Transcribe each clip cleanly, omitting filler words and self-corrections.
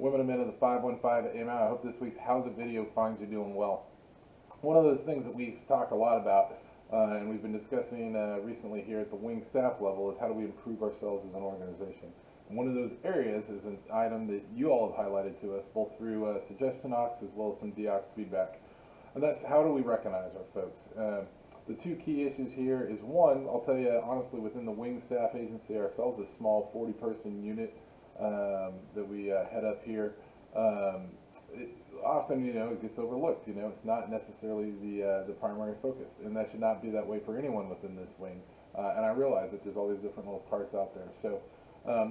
Women and men of the 515 at AMS. I hope this week's Howzit video finds you doing well. One of those things that we've talked a lot about and we've been discussing recently here at the wing staff level is how do we improve ourselves as an organization. And one of those areas is an item that you all have highlighted to us both through suggestion ox as well as some deox feedback. And that's how do we recognize our folks. The two key issues here is one, I'll tell you honestly, within the wing staff agency ourselves, a small 40-person unit that we head up here, often, it gets overlooked. It's not necessarily the primary focus, and that should not be that way for anyone within this wing. And I realize that there's all these different little parts out there. So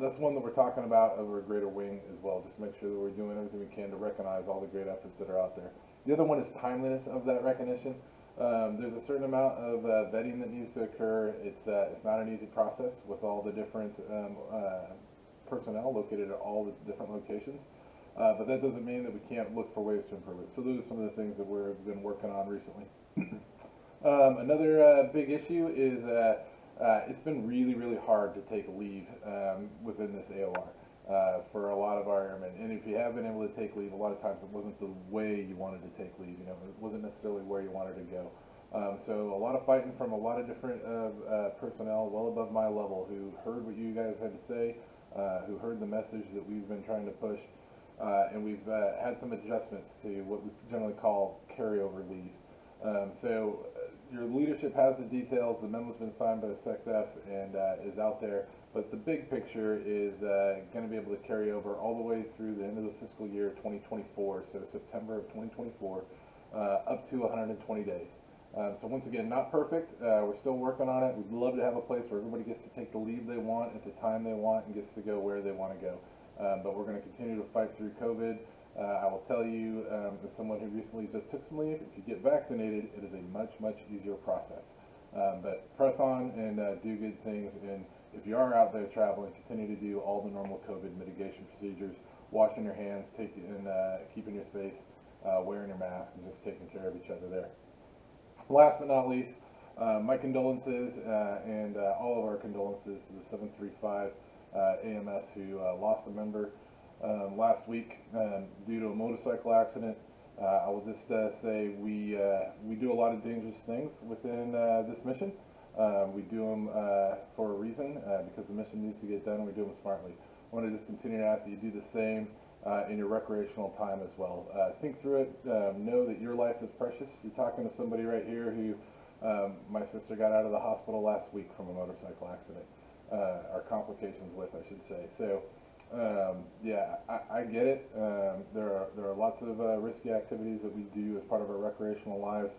that's one that we're talking about over a greater wing as well. Just make sure that we're doing everything we can to recognize all the great efforts that are out there. The other one is timeliness of that recognition. There's a certain amount of vetting that needs to occur. It's not an easy process with all the different personnel located at all the different locations. But that doesn't mean that we can't look for ways to improve it. So those are some of the things that we've been working on recently. Another big issue is it's been really, really hard to take leave within this AOR for a lot of our airmen. And if you have been able to take leave, a lot of times it wasn't the way you wanted to take leave. It wasn't necessarily where you wanted to go. So a lot of fighting from a lot of different personnel well above my level who heard what you guys had to say, who heard the message that we've been trying to push. And we've had some adjustments to what we generally call carryover leave. So your leadership has the details. The memo's been signed by the SecDef and is out there. But the big picture is going to be able to carry over all the way through the end of the fiscal year 2024, so September of 2024, up to 120 days. So once again, not perfect. We're still working on it. We'd love to have a place where everybody gets to take the leave they want at the time they want and gets to go where they want to go. But we're going to continue to fight through COVID. I will tell you, as someone who recently just took some leave, if you get vaccinated, it is a much, much easier process. But press on and do good things. And if you are out there traveling, continue to do all the normal COVID mitigation procedures, washing your hands, keeping your space, wearing your mask, and just taking care of each other there. Last but not least, my condolences and all of our condolences to the 735 AMS who lost a member last week due to a motorcycle accident. I will just say we do a lot of dangerous things within this mission. We do them for a reason because the mission needs to get done and we do them smartly. I want to just continue to ask that you do the same in your recreational time as well. Think through it. Know that your life is precious. You're talking to somebody right here who my sister got out of the hospital last week from a motorcycle accident. Or complications with, I should say. So, yeah, I get it. There are lots of risky activities that we do as part of our recreational lives.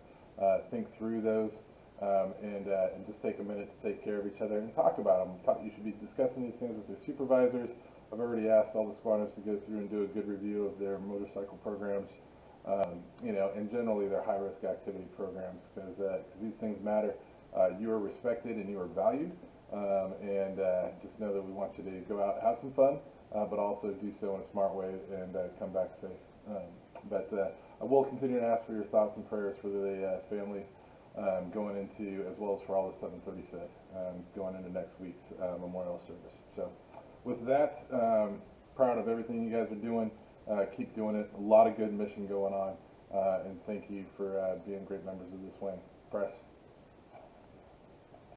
Think through those and just take a minute to take care of each other and talk about them. You should be discussing these things with your supervisors. I've already asked all the squadrons to go through and do a good review of their motorcycle programs, and generally their high-risk activity programs because these things matter. You are respected and you are valued. And just know that we want you to go out, have some fun, but also do so in a smart way and come back safe. But I will continue to ask for your thoughts and prayers for the family going into, as well as for all the 735th going into next week's memorial service. So with that, proud of everything you guys are doing. Keep doing it. A lot of good mission going on. And thank you for being great members of this wing. Press.